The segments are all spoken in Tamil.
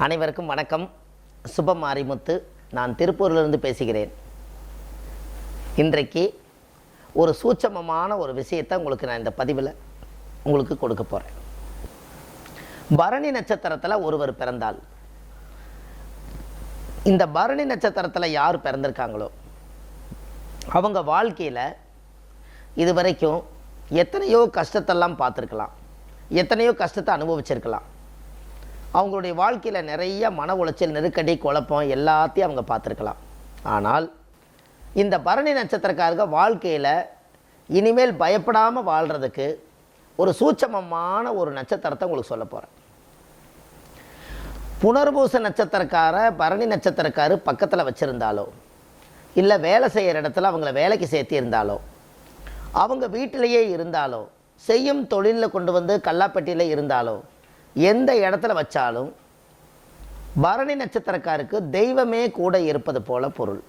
அனைவருக்கும் வணக்கம். சுபம் மாரிமுத்து. நான் திருப்பூரிலிருந்து பேசுகிறேன். இன்றைக்கு ஒரு சூட்சமமான ஒரு விஷயத்தை உங்களுக்கு நான் இந்த பதிவில் உங்களுக்கு கொடுக்க போகிறேன். பரணி நட்சத்திரத்தில் ஒருவர் பிறந்தால், இந்த பரணி நட்சத்திரத்தில் யார் பிறந்திருக்காங்களோ அவங்க வாழ்க்கையில் இதுவரைக்கும் எத்தனையோ கஷ்டத்தெல்லாம் பார்த்துருக்கலாம், எத்தனையோ கஷ்டத்தை அனுபவிச்சிருக்கலாம். அவங்களுடைய வாழ்க்கையில் நிறைய மன உளைச்சல், நெருக்கடி, குழப்பம் எல்லாத்தையும் அவங்க பார்த்துருக்கலாம். ஆனால் இந்த பரணி நட்சத்திரக்காரங்க வாழ்க்கையில் இனிமேல் பயப்படாமல் வாழ்கிறதுக்கு ஒரு சூட்சமமான ஒரு நட்சத்திரத்தை உங்களுக்கு சொல்ல போகிறேன். புனர்பூச நட்சத்திரக்கார பரணி நட்சத்திரக்காரு பக்கத்தில் வச்சுருந்தாலோ, இல்லை வேலை செய்கிற இடத்துல அவங்கள வேலைக்கு சேர்த்து இருந்தாலோ, அவங்க வீட்டிலேயே இருந்தாலோ, செய்யும் தொழிலில் கொண்டு வந்து கல்லாப்பட்டியில் இருந்தாலோ, எந்த இடத்துல வச்சாலும் பரணி நட்சத்திரக்காருக்கு தெய்வமே கூட இருப்பது போல பொருள்.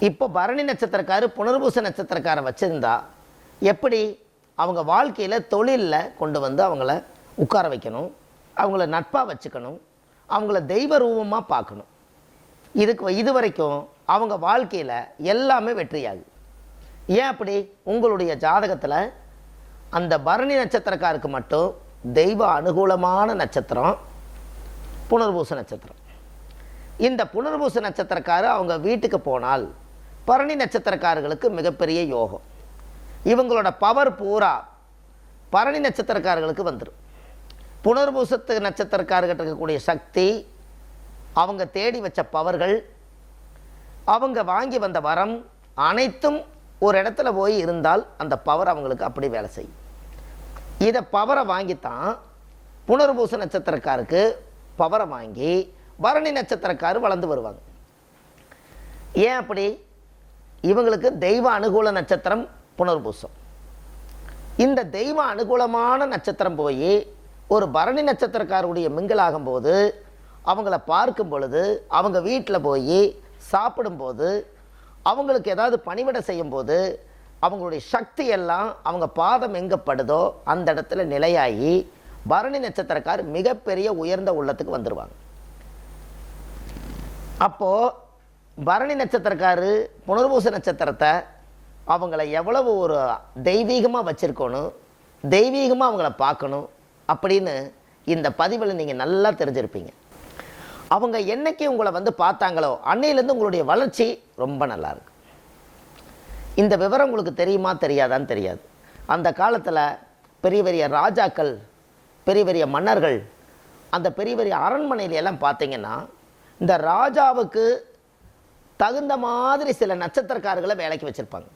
இப்போ பரணி நட்சத்திரக்காரு புனர்பூச நட்சத்திரக்காரை வச்சுருந்தா எப்படி அவங்க வாழ்க்கையில் தொழிலில் கொண்டு வந்து அவங்கள உட்கார வைக்கணும், அவங்கள நட்பாக வச்சுக்கணும், அவங்கள தெய்வ ரூபமாக பார்க்கணும். இது வரைக்கும் அவங்க வாழ்க்கையில் எல்லாமே வெற்றியாகுது. ஏன் அப்படி? உங்களுடைய ஜாதகத்தில் அந்த பரணி நட்சத்திரக்காருக்கு மட்டும் தெய்வ அனுகூலமான நட்சத்திரம் புனர்பூச நட்சத்திரம். இந்த புனர்பூச நட்சத்திரக்காரு அவங்க வீட்டுக்கு போனால் பரணி நட்சத்திரக்காரர்களுக்கு மிகப்பெரிய யோகம். இவங்களோட பவர் பூரா பரணி நட்சத்திரக்காரர்களுக்கு வந்துடும். புனர்பூசத்து நட்சத்திரக்காரர்கிட்ட இருக்கக்கூடிய சக்தி, அவங்க தேடி வச்ச பவர்கள், அவங்க வாங்கி வந்த வரம் அனைத்தும் ஒரு இடத்துல போய் இருந்தால் அந்த பவர் அவங்களுக்கு அப்படி வேலை செய்யும். இதை பவரை வாங்கித்தான் புனர்பூச நட்சத்திரக்காருக்கு பவரை வாங்கி பரணி நட்சத்திரக்காரு வளர்ந்து வருவாங்க. ஏன் அப்படி? இவங்களுக்கு தெய்வ அனுகூல நட்சத்திரம் புனர்பூசம். இந்த தெய்வ அனுகூலமான நட்சத்திரம் போய் ஒரு பரணி நட்சத்திரக்காருடைய மிங்கிலாகும் போது, அவங்கள பார்க்கும் பொழுது, அவங்க வீட்டில் போய் சாப்பிடும்போது, அவங்களுக்கு ஏதாவது பணிவிடை செய்யும்போது அவங்களுடைய சக்தி எல்லாம் அவங்க பாதம் எங்கே படுதோ அந்த இடத்துல நிலையாகி பரணி நட்சத்திரக்கார் மிகப்பெரிய உயர்ந்த உள்ளத்துக்கு வந்துடுவாங்க. அப்போது பரணி நட்சத்திரக்காரு புனர்பூச நட்சத்திரத்தை அவங்கள எவ்வளவு ஒரு தெய்வீகமாக வச்சுருக்கணும், தெய்வீகமாக அவங்கள பார்க்கணும் அப்படின்னு இந்த பதிவில் நீங்கள் நல்லா தெரிஞ்சிருப்பீங்க. அவங்க என்னைக்கு உங்களை வந்து பார்த்தாங்களோ அன்னையிலேருந்து உங்களுடைய வளர்ச்சி ரொம்ப நல்லாயிருக்கு. இந்த விவரம் உங்களுக்கு தெரியுமா தெரியாதான்னு தெரியாது. அந்த காலத்தில் பெரிய பெரிய ராஜாக்கள், பெரிய பெரிய மன்னர்கள், அந்த பெரிய பெரிய அரண்மனையிலெல்லாம் பார்த்தீங்கன்னா இந்த ராஜாவுக்கு தகுந்த மாதிரி சில நட்சத்திரக்காரர்களை வேலைக்கு வச்சுருப்பாங்க.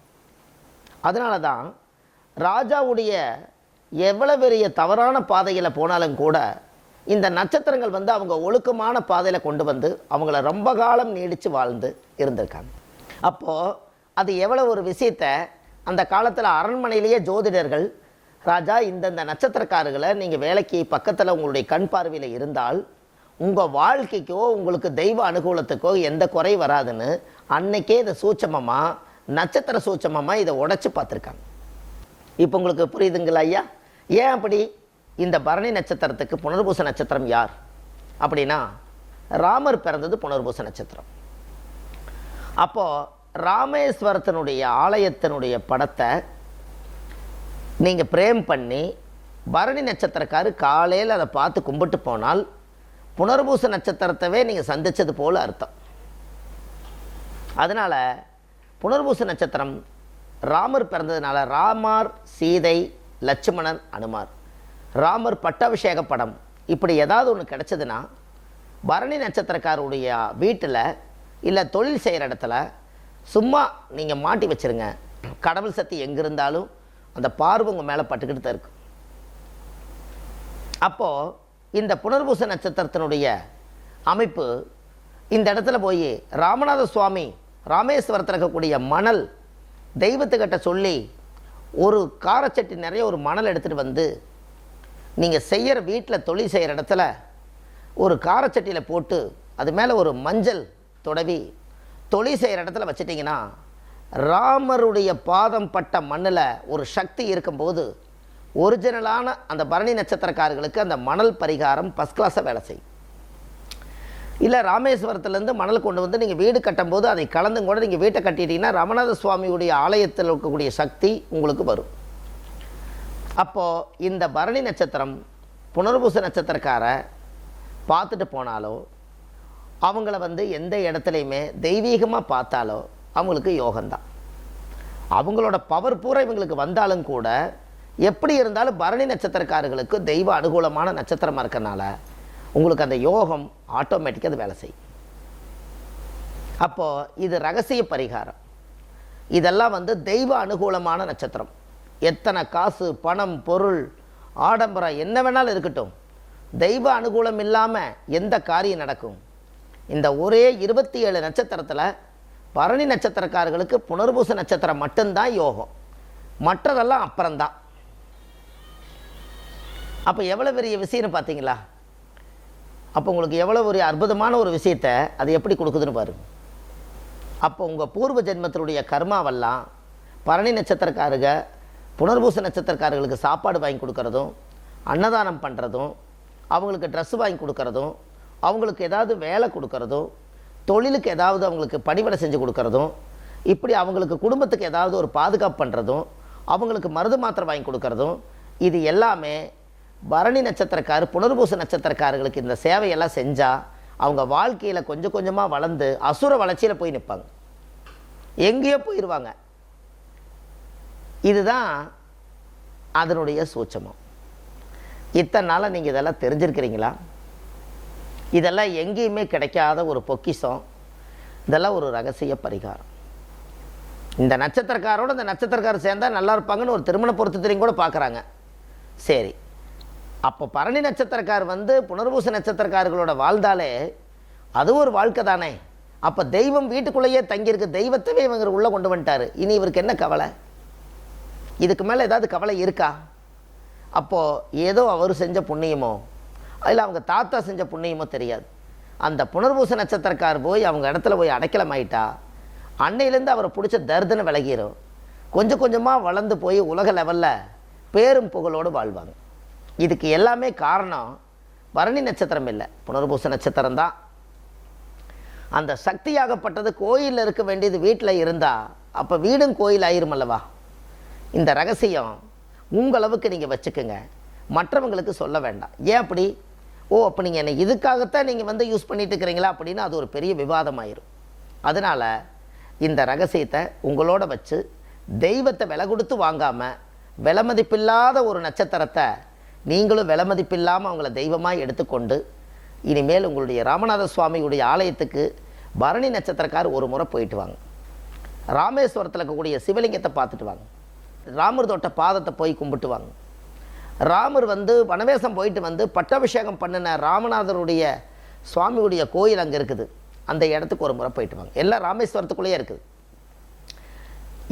அதனால தான் ராஜாவுடைய எவ்வளோ பெரிய தவறான பாதையில் போனாலும் கூட இந்த நட்சத்திரங்கள் வந்து அவங்க ஒழுக்கமான பாதையில் கொண்டு வந்து அவங்கள ரொம்ப காலம் நீடித்து வாழ்ந்து இருந்திருக்காங்க. அப்போது அது எவ்வளோ ஒரு விஷயத்தை அந்த காலத்தில் அரண்மனையிலேயே ஜோதிடர்கள், ராஜா இந்தந்த நட்சத்திரக்காரர்களை நீங்கள் வேலைக்கு பக்கத்தில் உங்களுடைய கண் பார்வையில் இருந்தால் உங்கள் வாழ்க்கைக்கோ உங்களுக்கு தெய்வ அனுகூலத்துக்கோ எந்த குறை வராதுன்னு அன்னைக்கே இதை சூட்சமமாக, நட்சத்திர சூட்சமமாக இதை உடைச்சி பார்த்துருக்காங்க. இப்போ உங்களுக்கு புரியுதுங்களா ஐயா? ஏன் அப்படி? இந்த பரணி நட்சத்திரத்துக்கு புனர்பூச நட்சத்திரம் யார் அப்படின்னா, ராமர் பிறந்தது புனர்பூச நட்சத்திரம். அப்போது ராமேஸ்வரத்தினுடைய ஆலயத்தினுடைய படத்தை நீங்கள் பிரேம் பண்ணி பரணி நட்சத்திரக்காரு காலையில் அதை பார்த்து கும்பிட்டு போனால் புனர்பூச நட்சத்திரத்தவே நீங்கள் சந்தித்தது போல் அர்த்தம். அதனால் புனர்பூச நட்சத்திரம் ராமர் பிறந்ததுனால ராமர், சீதை, லட்சுமணன், அனுமார், ராமர் பட்டாபிஷேக படம் இப்படி ஏதாவது ஒன்று கிடச்சதுன்னா பரணி நட்சத்திரக்காருடைய வீட்டில் இல்லை தொழில் செய்கிற இடத்துல சும்மா நீங்கள் மாட்டி வச்சுருங்க. கடவுள் சக்தி எங்கே இருந்தாலும் அந்த பார்வை உங்கள் மேலே பட்டுக்கிட்டு தான் இருக்கும். அப்போது இந்த புனர்பூச நட்சத்திரத்தினுடைய அமைப்பு இந்த இடத்துல போய் ராமநாத சுவாமி ராமேஸ்வரத்தில் இருக்கக்கூடிய மணல் தெய்வத்துக்கிட்ட சொல்லி ஒரு காரச்சட்டி நிறைய ஒரு மணல் எடுத்துகிட்டு வந்து நீங்கள் செய்கிற வீட்டில் தொழில் செய்கிற இடத்துல ஒரு காரச்சட்டியில் போட்டு அது மேலே ஒரு மஞ்சள் தொடவி தொழில் செய்கிற இடத்துல வச்சிட்டிங்கன்னா ராமருடைய பாதம் பட்ட மண்ணில் ஒரு சக்தி இருக்கும்போது ஒரிஜினலான அந்த பரணி நட்சத்திரக்காரர்களுக்கு அந்த மணல் பரிகாரம் ஃபஸ்ட் கிளாஸாக வேலை செய்யும். இல்லை ராமேஸ்வரத்துலேருந்து மணல் கொண்டு வந்து நீங்கள் வீடு கட்டும்போது அதை கலந்தும் கூட நீங்கள் வீட்டை கட்டிட்டீங்கன்னா ரமணாத சுவாமியுடைய ஆலயத்தில் இருக்கக்கூடிய சக்தி உங்களுக்கு வரும். அப்போது இந்த பரணி நட்சத்திரம் புனர்பூச நட்சத்திரக்காரை பார்த்துட்டு போனாலோ அவங்கள வந்து எந்த இடத்துலையுமே தெய்வீகமாக பார்த்தாலோ அவங்களுக்கு யோகம்தான். அவங்களோட பவர் பூரா இவங்களுக்கு வந்தாலும் கூட எப்படி இருந்தாலும் பரணி நட்சத்திரக்காரர்களுக்கு தெய்வ அனுகூலமான நட்சத்திரமாக இருக்கனால உங்களுக்கு அந்த யோகம் ஆட்டோமேட்டிக்காக அது வேலை செய்யும். அப்போது இது ரகசிய பரிகாரம். இதெல்லாம் வந்து தெய்வ அனுகூலமான நட்சத்திரம். எத்தனை காசு பணம் பொருள் ஆடம்பரம் என்ன வேணாலும் இருக்கட்டும், தெய்வ அனுகூலம் இல்லாமல் எந்த காரியம் நடக்கும்? இந்த ஒரே 27 நட்சத்திரத்தில் பரணி நட்சத்திரக்காரர்களுக்கு புனர்பூச நட்சத்திரம் மட்டும்தான் யோகம், மற்றதெல்லாம் அப்புறம்தான். அப்போ எவ்வளோ பெரிய விஷயம்னு பார்த்தீங்களா? அப்போ உங்களுக்கு எவ்வளோ ஒரு அற்புதமான ஒரு விஷயத்தை அது எப்படி கொடுக்குதுன்னு பாருங்க. அப்போ உங்கள் பூர்வ ஜென்மத்தினுடைய கர்மாவெல்லாம் பரணி நட்சத்திரக்காரங்க புனர்பூச நட்சத்திரக்காரர்களுக்கு சாப்பாடு வாங்கி கொடுக்குறதும், அன்னதானம் பண்ணுறதும், அவங்களுக்கு ட்ரெஸ் வாங்கி கொடுக்குறதும், அவங்களுக்கு ஏதாவது வேலை கொடுக்குறதும், தொழிலுக்கு ஏதாவது அவங்களுக்கு பணிவிடை செஞ்சு கொடுக்குறதும், இப்படி அவங்களுக்கு குடும்பத்துக்கு ஏதாவது ஒரு பாதுகாப்பு பண்ணுறதும், அவங்களுக்கு மருந்து மாத்திரை வாங்கி கொடுக்குறதும், இது எல்லாமே பரணி நட்சத்திரக்காரர் புனர்பூச நட்சத்திரக்காரர்களுக்கு இந்த சேவையெல்லாம் செஞ்சால் அவங்க வாழ்க்கையில் கொஞ்சம் கொஞ்சமாக வளர்ந்து அசுர வளர்ச்சியில் போய் நிற்பாங்க, எங்கேயோ போயிடுவாங்க. இதுதான் அதனுடைய சூட்சமம். இத்தனை நாளாக நீங்கள் இதெல்லாம் தெரிஞ்சிருக்கிறீங்களா? இதெல்லாம் எங்கேயுமே கிடைக்காத ஒரு பொக்கிஷம். இதெல்லாம் ஒரு ரகசிய பரிகாரம். இந்த நட்சத்திரக்காரோடு இந்த நட்சத்திரக்காரர் சேர்ந்தால் நல்லா இருப்பாங்கன்னு ஒரு திருமண பொருத்தத்திலையும் கூட பார்க்குறாங்க. சரி, அப்போ பரணி நட்சத்திரக்கார் வந்து புனர்பூச நட்சத்திரக்காரர்களோட வாழ்ந்தாலே அது ஒரு வாழ்க்கை தானே. அப்போ தெய்வம் வீட்டுக்குள்ளேயே தங்கியிருக்கு, தெய்வத்தவே இவங்க உள்ளே கொண்டு வந்துட்டார். இனி இவருக்கு என்ன கவலை? இதுக்கு மேலே ஏதாவது கவலை இருக்கா? அப்போது ஏதோ அவர் செஞ்ச புண்ணியமோ இல்லை அவங்க தாத்தா செஞ்ச புண்ணியமோ தெரியாது. அந்த புனர்பூச நட்சத்திரக்கார் போய் அவங்க இடத்துல போய் அடைக்கலம் ஆயிட்டா அன்னையிலேருந்து அவரை பிடிச்ச தர்தனை விலகிடும். கொஞ்சம் கொஞ்சமாக வளர்ந்து போய் உலக லெவலில் பேரும் புகழோடு வாழ்வாங்க. இதுக்கு எல்லாமே காரணம் பரணி நட்சத்திரம் இல்லை, புனர்பூச நட்சத்திரம் தான். அந்த சக்தியாகப்பட்டது கோயிலில் இருக்க வேண்டியது வீட்டில் இருந்தால் அப்போ வீடும் கோயில் ஆயிருமல்லவா. இந்த ரகசியம் உங்களவுக்கு நீங்கள் வச்சுக்கோங்க, மற்றவங்களுக்கு சொல்ல வேண்டாம். ஏன் அப்படி? அப்போ நீங்கள் என்னை இதுக்காகத்தான் நீங்கள் வந்து யூஸ் பண்ணிட்டு இருக்கிறீங்களா அப்படின்னு அது ஒரு பெரிய விவாதமாயிரும். அதனால் இந்த ரகசியத்தை உங்களோட வச்சு தெய்வத்தை விலை கொடுத்து வாங்காமல் விலை மதிப்பில்லாத ஒரு நட்சத்திரத்தை நீங்களும் விலை மதிப்பில்லாமல் அவங்கள தெய்வமாக எடுத்துக்கொண்டு இனிமேல் உங்களுடைய ராமநாத சுவாமியுடைய ஆலயத்துக்கு பரணி நட்சத்திரக்கார் ஒரு முறை போயிட்டு வாங்க. ராமேஸ்வரத்தில் இருக்கக்கூடிய சிவலிங்கத்தை பார்த்துட்டு வாங்க. ராமர் தொட்ட பாதத்தை போய் கும்பிட்டு வாங்க. ராமர் வந்து வனவேசம் போயிட்டு வந்து பட்டாபிஷேகம் பண்ணின ராமநாதருடைய சுவாமியுடைய கோயில் அங்கே இருக்குது, அந்த இடத்துக்கு ஒரு முறை போயிட்டு வாங்க. எல்லாம் ராமேஸ்வரத்துக்குள்ளேயே இருக்குது.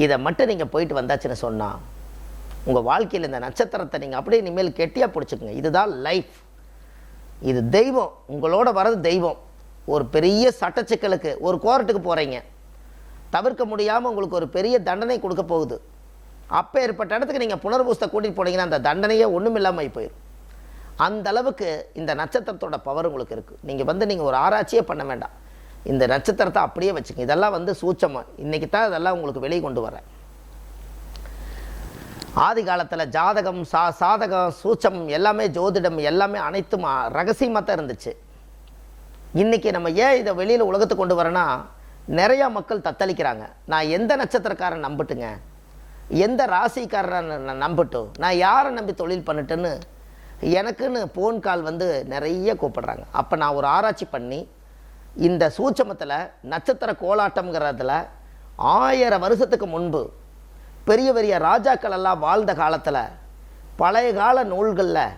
இதை மட்டும் நீங்கள் போயிட்டு வந்தாச்சுன்னு சொன்னால் உங்கள் வாழ்க்கையில் இந்த நட்சத்திரத்தை நீங்கள் அப்படியே இனிமேல் கெட்டியாக பிடிச்சிக்கோங்க. இதுதான் லைஃப், இது தெய்வம், உங்களோட வர்றது தெய்வம். ஒரு பெரிய சட்டச்சிக்கலுக்கு ஒரு கோர்ட்டுக்கு போகிறீங்க, தவிர்க்க முடியாமல் உங்களுக்கு ஒரு பெரிய தண்டனை கொடுக்க போகுது. அப்போ ஏற்பட்ட இடத்துக்கு நீங்கள் புனர்பூசத்தை கூட்டிகிட்டு போனீங்கன்னா அந்த தண்டனையே ஒன்றும் இல்லாமல் போயிடும். அந்த அளவுக்கு இந்த நட்சத்திரத்தோட பவர் உங்களுக்கு இருக்குது. நீங்கள் ஒரு ஆராய்ச்சியே பண்ண வேண்டாம், இந்த நட்சத்திரத்தை அப்படியே வச்சுக்கோங்க. இதெல்லாம் வந்து சூட்சமாக இன்றைக்கி தான் இதெல்லாம் உங்களுக்கு வெளியே கொண்டு வரேன். ஆதி காலத்தில் ஜாதகம் சாதகம் சூட்சம் எல்லாமே ஜோதிடம் எல்லாமே அனைத்தும் ரகசியமாக தான் இருந்துச்சு. இன்றைக்கி நம்ம ஏன் இதை வெளியில் உலகத்துக்கு கொண்டு வரேன்னா நிறையா மக்கள் தத்தளிக்கிறாங்க. நான் எந்த நட்சத்திரக்காரன் நம்பட்டுங்க, எந்த ராசிக்காரனை நம்பட்டும், நான் யாரை நம்பி தொழில் பண்ணிட்டேன்னு எனக்குன்னு ஃபோன் கால் வந்து நிறைய கூப்பிடுறாங்க. அப்போ நான் ஒரு ஆராய்ச்சி பண்ணி இந்த சூட்சமத்தில் நட்சத்திர கோலாட்டம்ங்கிறதுல 1000 வருஷத்துக்கு முன்பு பெரிய பெரிய ராஜாக்கள் எல்லாம் வாழ்ந்த காலத்தில் பழைய கால நூல்களில்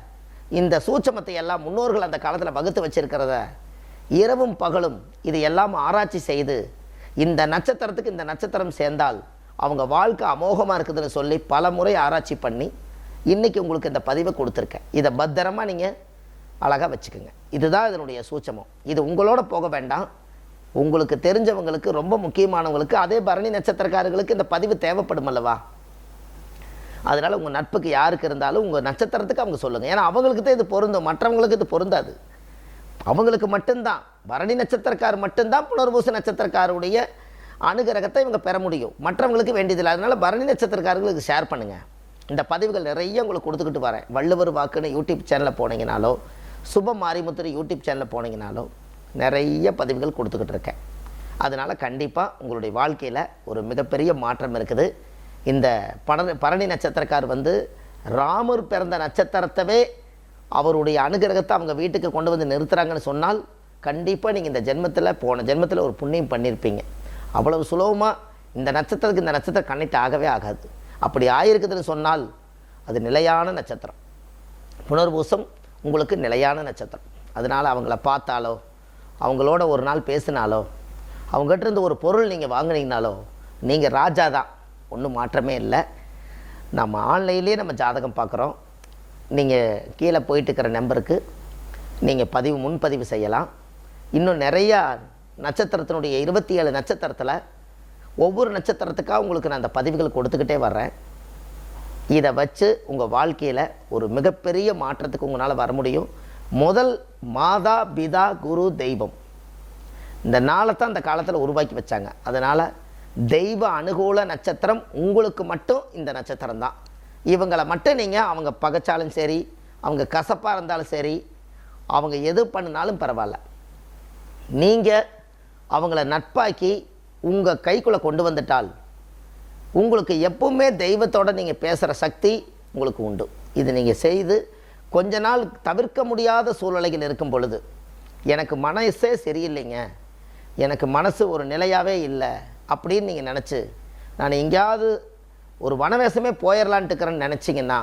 இந்த சூட்சமத்தை எல்லாம் முன்னோர்கள் அந்த காலத்தில் வகுத்து வச்சிருக்கிறத இரவும் பகலும் இது எல்லாம் ஆராய்ச்சி செய்து இந்த நட்சத்திரத்துக்கு இந்த நட்சத்திரம் சேர்ந்தால் அவங்க வாழ்க்கை அமோகமாக இருக்குதுன்னு சொல்லி பல முறை ஆராய்ச்சி பண்ணி இன்றைக்கி உங்களுக்கு இந்த பதிவை கொடுத்துருக்கேன். இதை பத்திரமாக நீங்கள் அழகாக வச்சுக்கோங்க. இதுதான் இதனுடைய சூட்சமம். இது உங்களோட போக வேண்டாம், உங்களுக்கு தெரிஞ்சவங்களுக்கு ரொம்ப முக்கியமானவங்களுக்கு அதே பரணி நட்சத்திரக்காரர்களுக்கு இந்த பதிவு தேவைப்படும் அல்லவா. அதனால் உங்கள் நட்புக்கு யாருக்கு இருந்தாலும் உங்கள் நட்சத்திரத்துக்கு அவங்க சொல்லுங்கள். ஏன்னா அவங்களுக்கு தான் இது பொருந்தும், மற்றவங்களுக்கு இது பொருந்தாது. அவங்களுக்கு மட்டும்தான், பரணி நட்சத்திரக்கார் மட்டும்தான் புனர்பூச நட்சத்திரக்காருடைய அனுகிரகத்தை இவங்க பெற முடியும், மற்றவங்களுக்கு வேண்டியதில்லை. அதனால் பரணி நட்சத்திரக்காரங்களுக்கு ஷேர் பண்ணுங்கள். இந்த பதிவுகள் நிறைய உங்களுக்கு கொடுத்துக்கிட்டு வரேன். வள்ளுவர் வாக்குன்னு யூடியூப் சேனலில் போனீங்கனாலோ, சுப மாரிமுத்து யூடியூப் சேனலில் போனீங்கனாலோ நிறைய பதிவுகள் கொடுத்துக்கிட்டு இருக்கேன். அதனால் கண்டிப்பாக உங்களுடைய வாழ்க்கையில் ஒரு மிகப்பெரிய மாற்றம் இருக்குது. இந்த பரணி நட்சத்திரக்கார் ராமர் பிறந்த நட்சத்திரத்தவே அவருடைய அனுகிரகத்தை அவங்க வீட்டுக்கு கொண்டு வந்து நிறுத்துகிறாங்கன்னு சொன்னால் கண்டிப்பாக நீங்கள் இந்த ஜென்மத்தில் போன ஜென்மத்தில் ஒரு புண்ணியம் பண்ணியிருப்பீங்க. அவ்வளவு சுலபமாக இந்த நட்சத்திரத்துக்கு இந்த நட்சத்திரம் கனெக்ட் ஆகவே ஆகாது. அப்படி ஆயிருக்குதுன்னு சொன்னால் அது நிலையான நட்சத்திரம். புனர்பூசம் உங்களுக்கு நிலையான நட்சத்திரம். அதனால் அவங்கள பார்த்தாலோ, அவங்களோட ஒரு நாள் பேசினாலோ, அவங்ககிட்ட இருந்து ஒரு பொருள் நீங்கள் வாங்கினீங்கனாலோ நீங்கள் ராஜா தான், ஒன்றும் மாற்றமே இல்லை. நம்ம ஆன்லைன்லேயே நம்ம ஜாதகம் பார்க்குறோம். நீங்கள் கீழே போயிட்டு இருக்கிற நம்பருக்கு நீங்கள் முன்பதிவு செய்யலாம். இன்னும் நிறையா நட்சத்திரத்தினுடைய 27 நட்சத்திரத்தில் ஒவ்வொரு நட்சத்திரத்துக்காக உங்களுக்கு நான் அந்த பதிவுகள் கொடுத்துக்கிட்டே வர்றேன். இதை வச்சு உங்கள் வாழ்க்கையில் ஒரு மிகப்பெரிய மாற்றத்துக்கு உங்களால் வர முடியும். முதல் மாதா பிதா குரு தெய்வம் இந்த நாளை தான் அந்த காலத்தில் உருவாக்கி வச்சாங்க. அதனால் தெய்வ அனுகூல நட்சத்திரம் உங்களுக்கு மட்டும் இந்த நட்சத்திரம் தான். இவங்களை மட்டும் நீங்கள் அவங்க பகைச்சாலும் சரி, அவங்க கசப்பாக இருந்தாலும் சரி, அவங்க எது பண்ணினாலும் பரவாயில்ல, நீங்கள் அவங்கள நட்பாக்கி உங்கள் கைக்குள்ளே கொண்டு வந்துட்டால் உங்களுக்கு எப்பவுமே தெய்வத்தோடு நீங்கள் பேசுகிற சக்தி உங்களுக்கு உண்டு. இது நீங்கள் செய்து கொஞ்ச நாள் தவிர்க்க முடியாத சூழ்நிலைகள் இருக்கும் பொழுது, எனக்கு மனசே சரியில்லைங்க, எனக்கு மனசு ஒரு நிலையாகவே இல்லை அப்படின்னு நீங்கள் நினச்சி நான் எங்கேயாவது ஒரு வனவேசமே போயிடலான்ட்டு இருக்கிறேன்னு நினச்சிங்கன்னா,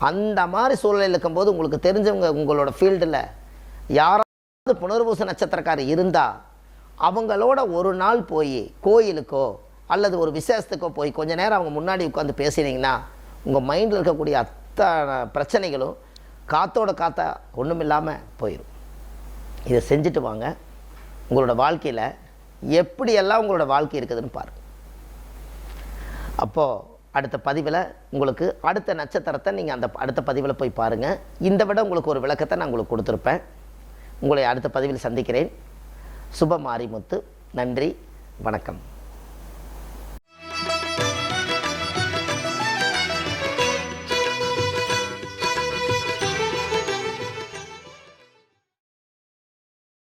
அந்த மாதிரி சூழ்நிலையில் இருக்கும்போது உங்களுக்கு தெரிஞ்சவங்க உங்களோட ஃபீல்டில் யாராவது புனர்பூச நட்சத்திரக்காரர் இருந்தால் அவங்களோட ஒரு நாள் போய் கோயிலுக்கோ அல்லது ஒரு விசேஷத்துக்கோ போய் கொஞ்ச நேரம் அவங்க முன்னாடி உட்காந்து பேசினீங்கன்னா உங்கள் மைண்டில் இருக்கக்கூடிய அத்தனை பிரச்சனைகளும் காற்றோட காற்றா ஒன்றும் இல்லாமல் போயிடும். இதை செஞ்சுட்டு வாங்க. உங்களோட வாழ்க்கையில் எப்படியெல்லாம் உங்களோட வாழ்க்கை இருக்குதுன்னு பாருங்கள். அப்போது அடுத்த பதிவில் உங்களுக்கு அடுத்த நட்சத்திரத்தை நீங்கள் அந்த அடுத்த பதிவில் போய் பாருங்கள். இந்த விட உங்களுக்கு ஒரு விளக்கத்தை நான் உங்களுக்கு கொடுத்துருப்பேன். உங்களை அடுத்த பதிவில் சந்திக்கிறேன். சுப மாரிமுத்து. நன்றி, வணக்கம்.